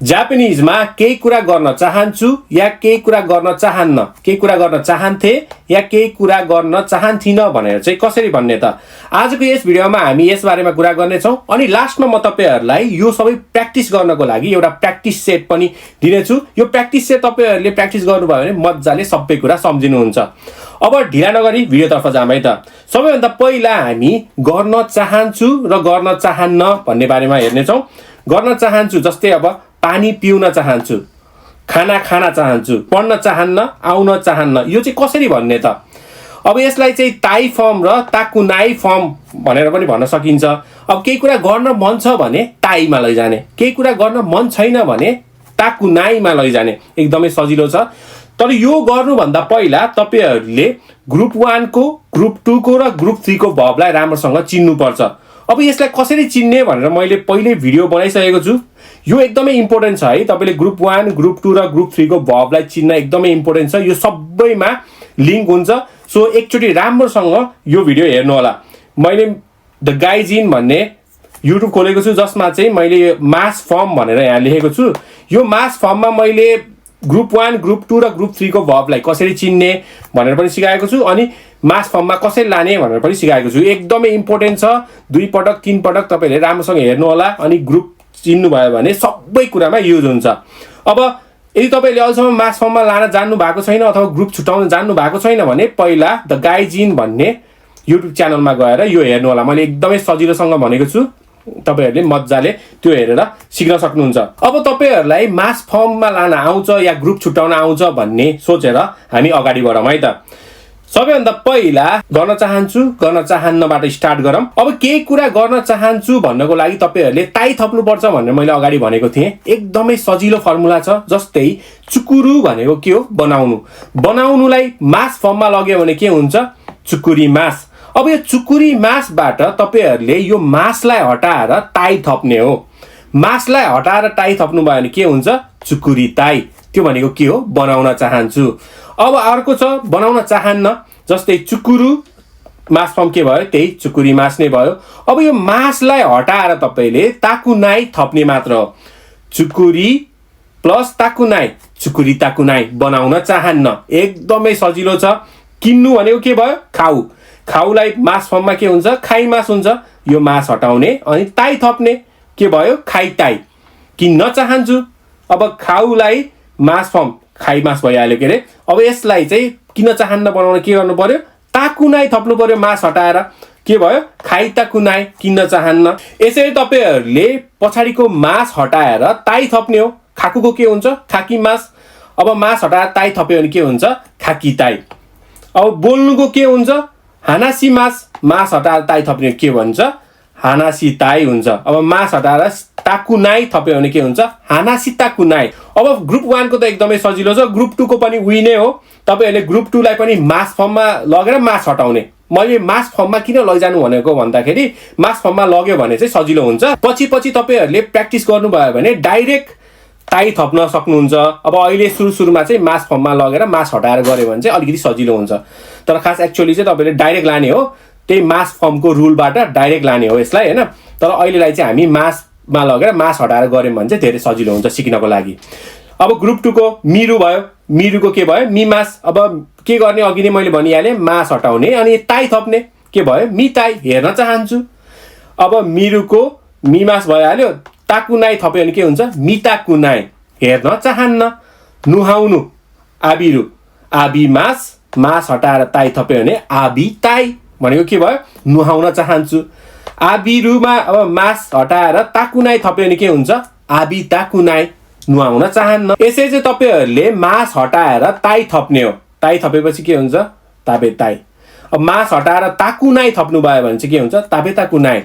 जापानिजमा केही कुरा गर्न चाहन्छु या केही कुरा गर्न चाहन्न, केही कुरा गर्न चाहन्थे या केही कुरा गर्न चाहन्थिन भनेर चाहिँ कसरी भन्ने त आजको यस भिडियोमा हामी यस बारेमा कुरा गर्नेछौँ। अनि लास्टमा म तपाईहरुलाई यो सबै प्र्याक्टिस गर्नको लागि एउटा प्र्याक्टिस सेट पनि दिनेछु। यो प्र्याक्टिस सेट तपाईहरुले प्र्याक्टिस गर्नुभयो भने मज्जाले सबै कुरा सम्झिनुहुन्छ। अब ढिला नगरी भिडियोतर्फ जाम है त। सबैभन्दा पहिला हामी गर्न चाहन्छु र गर्न चाहन्न भन्ने बारेमा हेर्नेछौँ। गर्न चाहन्छु जस्तै अब पानी पिउन चाहन्छु, खाना खान चाहन्छु, पढ्न चाहन्न, आउन चाहन्न, यो चाहिँ कसरी भन्ने त? अब यसलाई चाहिँ ताई फर्म र ताकुनाई फर्म भनेर पनि भन्न सकिन्छ। अब केही कुरा गर्न मन छ भने ताईमा लैजाने, केही कुरा गर्न मन छैन भने ताकुनाईमा लैजाने, एकदमै सजिलो छ। तर यो गर्नुभन्दा पहिला तपाईहरुले ग्रुप 1 को, ग्रुप 2 को र ग्रुप 3 को भर्बलाई राम्रोसँग चिन्नुपर्छ। अब यसलाई कसरी चिन्ने भनेर मैले पहिले भिडियो बनाइसकेको छु। यो एकदमै इम्पोर्टेन्ट छ है। तपाईले ग्रुप 1, ग्रुप 2 र ग्रुप 3 को भर्बलाई चिन्न एकदमै इम्पोर्टेन्ट छ। यो सबैमा लिंक हुन्छ। सो एकचोटी राम्रोसँग यो भिडियो हेर्नु होला। मैले द गाइज इन भन्ने युट्युब खोलेको छु जसमा चाहिँ मैले मास फर्म भनेर यहाँ लेखेको छु। यो मास फर्ममा मैले ग्रुप 1, ग्रुप 2 र ग्रुप 3 को भर्बलाई कसरी चिन्ने भनेर पनि सिकाएको छु अनि मास फर्ममा कसरी लाने भनेर पनि सिकाएको छु। एकदमै इम्पोर्टेन्ट छ। 2 पटक 3 पटक तपाईले राम्रोसँग हेर्नु होला अनि ग्रुप चिन्नु भयो भने सबै कुरामा युज हुन्छ। अब यदि तपाईले अहिलेसम्म मास फर्ममा लान जान्नु भएको छैन अथवा ग्रुप छुटाउन जान्नु भएको छैन भने पहिला द गाइज इन भन्ने युट्युब च्यानलमा गएर यो हेर्नु होला। मैले एकदमै सजिलोसँग भनेको छु। तपाईहरुले मज्जाले त्यो हेरेर सिक्न सक्नुहुन्छ। अब तपाईहरुलाई मास फर्ममा लान आउँछ या ग्रुप छुटाउन आउँछ भन्ने सोचेर हामी अगाडि बढौँ है त। सबैभन्दा पहिला गर्न चाहन्छु, गर्न चाहन्नबाट स्टार्ट गरौँ। अब केही कुरा गर्न चाहन्छु भन्नको लागि तपाईहरुले ताई थप्नुपर्छ भनेर मैले अगाडि भनेको थिएँ। एकदमै सजिलो फर्मुला छ। जस्तै चुकुरु भनेको के हो? बनाउनु। बनाउनुलाई मास फर्ममा लग्यो भने के हुन्छ? चुकुरी मास। अब यो चुकुरी मासबाट तपाईहरुले यो मासलाई हटाएर ताई थप्ने हो। मासलाई हटाएर ताई थप्नु भयो भने के हुन्छ? चुकुरी ताई। त्यो भनेको के हो? बनाउन चाहन्छु। अब अर्को छ बनाउन चाहन्न। जस्तै चुकुरु मास फर्म के भयो? त्यही चुकुरी मास नै भयो। अब यो मासलाई हटाएर तपाईले ताकुनाई थप्ने मात्र हो। चुकुरी प्लस ताकुनाई, चुकुरी ताकुनाई। बनाउन चाहन्न। एकदमै सजिलो छ। किन्नु भनेको के भयो? खाऊ। खाउलाई मास फर्ममा के हुन्छ? खाई मास हुन्छ। यो मास हटाउने अनि ताई थप्ने के भयो? खाई ताई। किन्न चाहन्छु। अब खाउलाई मास फर्म खाई मास भइहाल्यो के अरे। अब यसलाई चाहिँ किन चाहन्न बनाउन के गर्नु पर्यो? ताकुनाई थप्नु पर्यो मास हटाएर। के भयो? खाई ताकुनाई। किन्न चाहन्न। यसरी तपाईहरुले पछाडिको मास हटाएर ताई थप्ने हो। खाकुको के हुन्छ? खाकी मास। अब मास हटाएर ताई थप्यो भने के हुन्छ? खाकी ताई। अब बोल्नुको के हुन्छ? हानासी मास। मास हटाएर ताई थप्ने के भन्छ? हानासी ताई हुन्छ। अब मास हटाएर ताकुनाई थप्यो भने के हुन्छ? हानासी ताकुनाई। अब ग्रुप 1 को त एकदमै सजिलो छ। ग्रुप 2 को पनि उही नै हो। तपाईहरुले ग्रुप 2 लाई पनि मास फर्ममा लगेर मास हटाउने। मैले मास फर्ममा किन लैजानु भनेको भन्दाखेरि मास फर्ममा लग्यो भने चाहिँ सजिलो हुन्छ। पछि तपाईहरुले प्र्याक्टिस गर्नुभयो भने डाइरेक्ट ताई थप्न सक्नुहुन्छ। अब अहिले सुरुमा चाहिँ मास फर्ममा लगेर मास हटाएर गऱ्यो भने चाहिँ अलिकति सजिलो हुन्छ। तर खास एक्चुअली चाहिँ तपाईले डाइरेक्ट लाने हो। त्यही मास फर्मको रुलबाट डाइरेक्ट लाने हो यसलाई हैन। तर अहिलेलाई चाहिँ हामी मासमा लगेर मास हटाएर गऱ्यौँ भने चाहिँ धेरै सजिलो हुन्छ सिक्नको लागि। अब ग्रुप 2 को मिरु भयो। मिरुको के भयो? मिमास। अब के गर्ने? अघि नै मैले भनिहालेँ मास हटाउने अनि ताई थप्ने के भयो? मिताई। हेर्न चाहन्छु। अब मिरुको मिमास भइहाल्यो। ताकुनाई थप्यो भने के हुन्छ? मिताकुनाई। हेर्न चाहन्न। नुहाउनु आबिरु। आबी मास। मास हटाएर ताई थप्यो भने आबी ताई भनेको के भयो? नुहाउन चाहन्छु। आबिरुमा अब मास हटाएर ताकुनाई थप्यो भने के हुन्छ? आबी ताकुनाई। नुहाउन चाहन्न। यसै चाहिँ तपाईहरुले मास हटाएर ताई थप्ने हो। ताई थपेपछि के हुन्छ? ताबे ताई। अब मास हटाएर ताकुनाई थप्नु भयो भने चाहिँ के हुन्छ? ताबे ताकुनाई।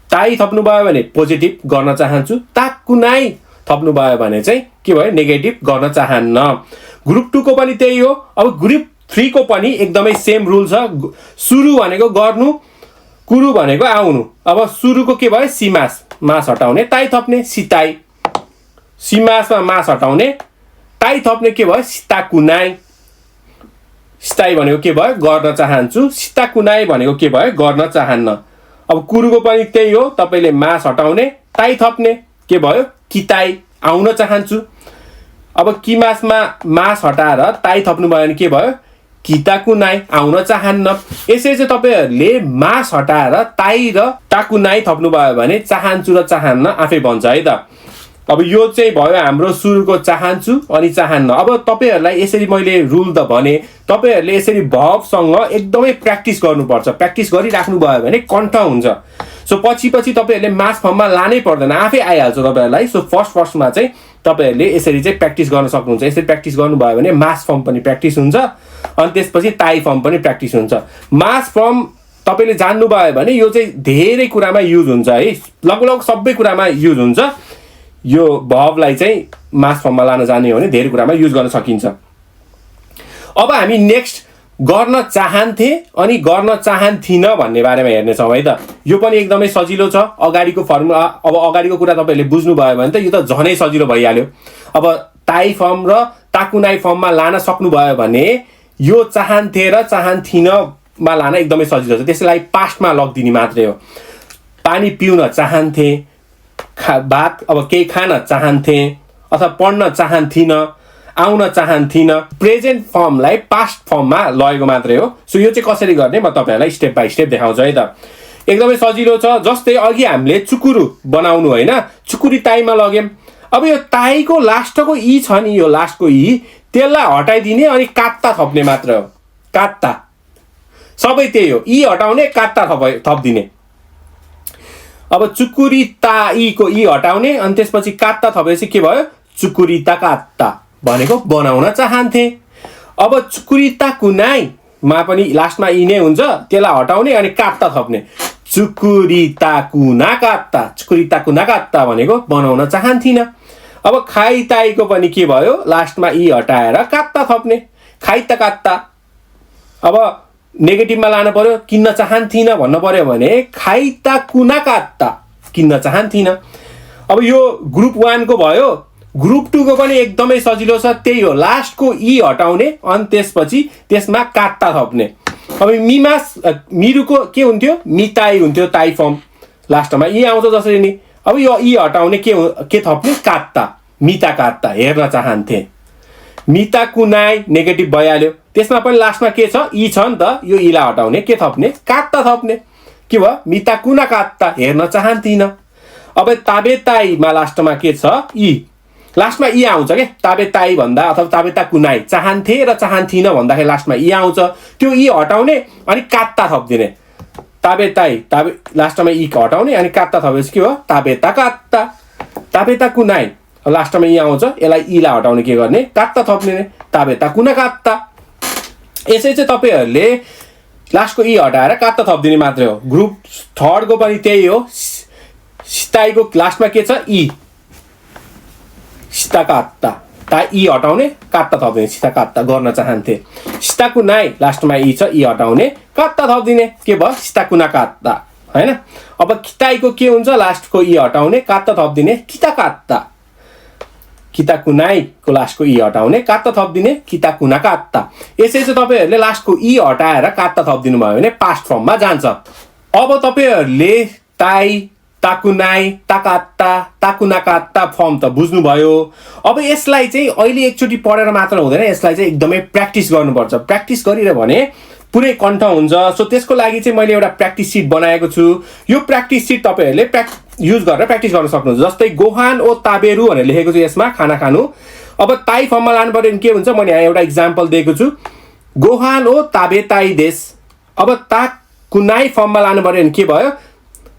ताई थप्नु भयो भने पोजिटिभ गर्न चाहन्छु। ताकुनाई थप्नु भयो भने चाहिँ के भयो? नेगेटिभ गर्न चाहन्न। ग्रुप 2 को पनि त्यही हो। अब ग्रुप 3 को पनि एकदमै सेम रुल छ। सुरु भनेको गर्नु, कुरु भनेको आउनु। अब सुरुको के भयो? सिमास। मास हटाउने ताई थप्ने सिताई। सिमासमा मास हटाउने ताई थप्ने के भयो? सिताकुनाई। सिताई भनेको के भयो? गर्न चाहन्छु। सिताकुनाई भनेको के भयो? गर्न चाहन्न। अब कुरुको पनि त्यही हो। तपाईले मास हटाउने ताई थप्ने के भयो? किताई। आउन चाहन्छु। अब किमासमा मास हटाएर ताई थप्नु भयो भने के भयो कि ताकुनाई आउन चाहन्न। यसरी चाहिँ तपाईहरुले मास हटाएर ताई र ताकुनाई थप्नु भयो भने चाहन्छु र चाहन्न आफै बन्छ है त। अब यो चाहिँ भयो हाम्रो सुरुको चाहन्छु अनि चाहन्न। अब तपाईहरुलाई यसरी मैले रुल त भने तपाईहरुले यसरी भर्बसँग एकदमै प्र्याक्टिस गर्नुपर्छ। प्र्याक्टिस गरिराख्नु भयो भने कन्ठ हुन्छ। सो पछि तपाईहरुले मास फर्ममा लानै पर्दैन, आफै आइहाल्छ तपाईहरुलाई। सो फर्स्टमा चाहिँ तपाईहरुले यसरी चाहिँ प्र्याक्टिस गर्न सक्नुहुन्छ। यसरी प्र्याक्टिस गर्नुभयो भने मास फर्म पनि प्र्याक्टिस हुन्छ अनि त्यसपछि ताई फर्म पनि प्र्याक्टिस हुन्छ। मास फर्म तपाईले जान्नु भयो भने यो चाहिँ धेरै कुरामा युज हुन्छ है, लगभग सबै कुरामा युज हुन्छ। यो भर्बलाई चाहिँ मास फर्ममा लान जाने हो भने धेरै कुरामा युज गर्न सकिन्छ। अब हामी नेक्स्ट गर्न चाहन्थे अनि गर्न चाहन्थिन भन्ने बारेमा हेर्नेछौँ है त। यो पनि एकदमै सजिलो छ। अगाडिको फर्मुला, अब अगाडिको कुरा तपाईले बुझ्नु भयो भने त यो त झनै सजिलो भइहाल्यो। अब ताई फर्म र ताकुनाई फर्ममा लान सक्नु भयो भने यो चाहन्थे र चाहन्थिनमा लान एकदमै सजिलो छ। त्यसलाई पास्टमा लगिदिने मात्रै हो। पानी पिउन चाहन्थे, भात अब केही खान चाहन्थे अथवा पढ्न चाहन्थिन, आउन चाहन्थिन। प्रेजेन्ट फर्मलाई पास्ट फर्ममा लगेको मात्रै हो। सो यो चाहिँ कसरी गर्ने म तपाईहरुलाई स्टेप बाइ स्टेप देखाउँछु है त। एकदमै सजिलो छ। जस्तै अघि हामीले चुकुरु बनाउनु हैन, चुकुरी ताईमा लग्यौं। अब यो ताईको लास्टको ई छ नि, यो लास्टको ई त्यसलाई हटाइदिने अनि कात्ता थप्ने मात्र हो। कात्ता सबै त्यही हो, ई हटाउने कात्ता थप्दिने। अब चुकुरी ताईको ई हटाउने अनि त्यसपछि कात्ता थपेपछि के भयो चुकुरिता कात्ता भनेको बनाउन चाहन्थे। अब चुकुरिता कुनाईमा पनि लास्टमा ई नै हुन्छ, त्यसलाई हटाउने अनि कात्ता थप्ने। चुकुरिता कुना कात्ता, चुकुरिता कुना कात्ता भनेको बनाउन चाहन्थिन। अब खाइ ताईको पनि के भयो लास्टमा ई हटाएर कात्ता थप्ने, खाइता कात्ता। अब नेगेटिभमा लानु पर्यो, किन्न चाहन्थिन भन्नु पर्यो भने खाइता कुना कात्ता, किन्न चाहन्थिन। अब यो ग्रुप 1 को भयो। ग्रुप 2 को पनि एकदमै सजिलो छ, त्यही हो। लास्टको ई हटाउने अनि त्यसपछि त्यसमा कात्ता थप्ने। अब मिरुको के हुन्थ्यो मिताई हुन्थ्यो, ताई फर्म लास्टमा ई आउँछ जसरी नि। अब यो ई हटाउने के थप्ने कात्ता, मिता कात्ता हेर्न चाहन्थे। मिता कुनाई नेगेटिभ भइहाल्यो। त्यसमा पनि लास्टमा के छ ई छ नि त, यो ईलाई हटाउने के थप्ने कात्ता थप्ने। के भयो मिता कुना कात्ता हेर्न चाहन्थिन। अब ताबेताईमा लास्टमा के छ ई, लास्टमा ई आउँछ के ताबेताई भन्दा अथवा ताबेता कुनाई चाहन्थे र चाहन्थिन भन्दाखेरि लास्टमा ई आउँछ, त्यो ई हटाउने अनि कात्ता थप्दिने। ताबेताई लास्टमा ई हटाउने अनि कात्ता थपेपछि के हो ताबेता कात्ता। ताबेता कुनाई लास्टमा ई आउँछ, यसलाई ईलाई हटाउने के गर्ने कात्ता थप्ने, ताबेता कुना कात्ता। यसै चाहिँ तपाईहरुले लास्टको ई हटाएर कात्ता थप्दिने मात्रै हो। ग्रुप 3 को पनि त्यही हो। सिताईको लास्टमा के छ ई, सिता कात्ता, ता ई हटाउने कात्ता थप्दिने, सिता कात्ता गर्न चाहन्थे। सिता कुनाई लास्टमा ई छ, ई हटाउने कात्ता थप्दिने, के भयो सिता कुना कात्ता हैन। अब किताईको के हुन्छ लास्टको ई हटाउने कात्ता थप्दिने, किता कात्ता। किता कुनाईको लास्टको ई हटाउने कात्ता थप्दिने, किता कुना कात्ता। यसै चाहिँ तपाईहरुले लास्टको ई हटाएर कात्ता थप्दिनु भयो भने पास्ट फर्ममा जान्छ। अब तपाईहरुले ताई, ताकुनाई, ताकात्ता, ताकुना कात्ता फर्म त बुझ्नुभयो। अब यसलाई चाहिँ अहिले एकचोटी पढेर मात्र हुँदैन, यसलाई चाहिँ एकदमै प्र्याक्टिस गर्नुपर्छ। प्र्याक्टिस गरिरह्यो भने पुरै कन्ठ हुन्छ। सो त्यसको लागि चाहिँ मैले एउटा प्र्याक्टिस सिट बनाएको छु। यो प्र्याक्टिस सिट तपाईहरुले युज गरेर प्र्याक्टिस गर्न सक्नुहुन्छ। जस्तै गोहान ओ ताबेरु भनेर लेखेको छु यसमा खाना खानु। अब ताई फर्ममा लानु पर्यो भने के हुन्छ, मैले यहाँ एउटा इक्जाम्पल दिएको छु। गोहान ओ ताबेताई देश। अब ताकुनाई फर्ममा लानु पर्यो भने के भयो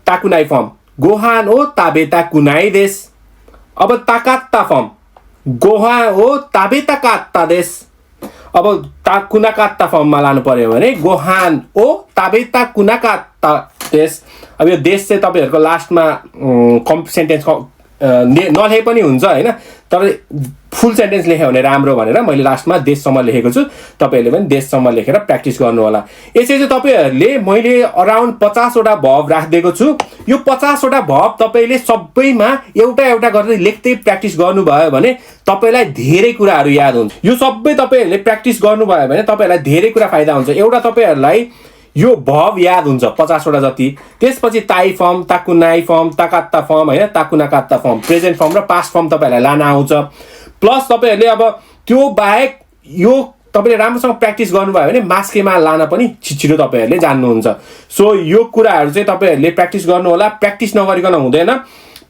ताकुनाई फर्म, गोहान ओ ताबेता कुनाई देश। अब ताकात्ता फर्म, गोहान ओ ताबेता कात्ता देश। अब ताकुना कात्ता फर्ममा लानु पर्यो भने गोहान ओ ताबेता कुना कात्ता देश। अब यो देश चाहिँ तपाईहरुको लास्टमा सेन्टेन्स नलेखे पनि हुन्छ हैन, तर फुल सेन्टेन्स लेख्यो भने राम्रो भनेर मैले लास्टमा देशसम्म लेखेको छु। तपाईहरुले पनि देशसम्म लेखेर प्र्याक्टिस गर्नु होला। यसै चाहिँ तपाईहरुले मैले अराउन्ड 50 वटा भर्ब राखिदिएको छु। यो 50 वटा भर्ब तपाईले सबैमा एउटा एउटा गर्दै लेख्दै प्र्याक्टिस गर्नुभयो भने तपाईलाई धेरै कुराहरु याद हुन्छ। यो सबै तपाईहरुले प्र्याक्टिस गर्नुभयो भने तपाईहरुलाई धेरै कुरा फाइदा हुन्छ। एउटा तपाईहरुलाई यो भव याद हुन्छ 50 वटा जति। त्यसपछि ताई फर्म, ताकुनाई फर्म, ताकात्ता फर्म हैन, ताकुनाकात्ता फर्म, प्रेजेन्ट फर्म र पास्ट फर्म तपाईहरुलाई लान आउँछ। प्लस तपाईहरुले अब त्यो बाहेक यो तपाईले राम्रोसँग प्र्याक्टिस गर्नुभयो भने मास्केमा लान पनि छिटो तपाईहरुले जान्नुहुन्छ। सो यो कुराहरु चाहिँ तपाईहरुले प्र्याक्टिस गर्नु होला। प्र्याक्टिस नगरिकन हुँदैन।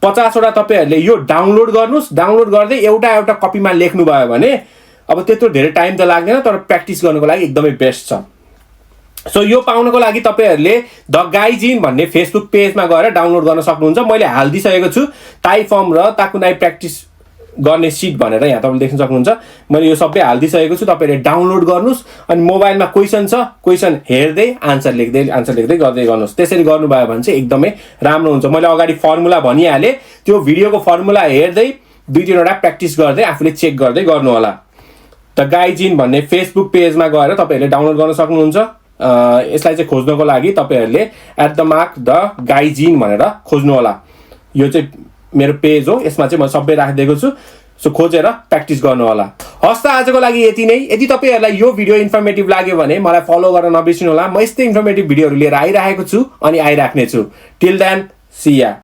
50 वटा तपाईहरुले यो डाउनलोड गर्नुस्। डाउनलोड गर्दै एउटा कपीमा लेख्नु भयो भने अब त्यत्रो धेरै टाइम त लाग्दैन, तर प्र्याक्टिस गर्नको लागि एकदमै बेस्ट छ। सो यो पाउनको लागि तपाईहरुले द गाइजिन भन्ने फेसबुक पेजमा गएर डाउनलोड गर्न सक्नुहुन्छ। मैले हाल्दिसकेको छु ताई फर्म र ताकुनाई प्र्याक्टिस गर्ने सिट भनेर यहाँ तपाईले देख्न सक्नुहुन्छ। मैले यो सबै हाल्दिसकेको छु। तपाईहरुले डाउनलोड गर्नुस् अनि मोबाइलमा क्वेशन छ, क्वेशन हेर्दै आन्सर लेख्दै गर्दै गर्नुस्। त्यसरी गर्नुभयो भने चाहिँ एकदमै राम्रो हुन्छ। मैले अगाडि फर्मुला भनिहाले, त्यो भिडियोको फर्मुला हेर्दै 2-3 वटा प्र्याक्टिस गर्दै आफूले चेक गर्दै गर्नु होला। द गाइजिन भन्ने फेसबुक पेजमा गएर तपाईहरुले डाउनलोड गर्न सक्नुहुन्छ। यसलाई चाहिँ खोज्नको लागि तपाईहरुले @द गाइजिन भनेर खोज्नु होला। यो चाहिँ मेरो पेज हो, यसमा चाहिँ म सबै राखिदिएको छु। सो खोजेर प्र्याक्टिस गर्नु होला। हस् त आजको लागि यति नै। यदि तपाईहरुलाई यो भिडियो इन्फर्मेटिभ लाग्यो भने मलाई फलो गर्न नबिर्सिनु होला। म यस्तै इन्फर्मेटिभ भिडियोहरु लिएर आइराखेको छु अनि आइराख्ने छु। टिल देन सी या।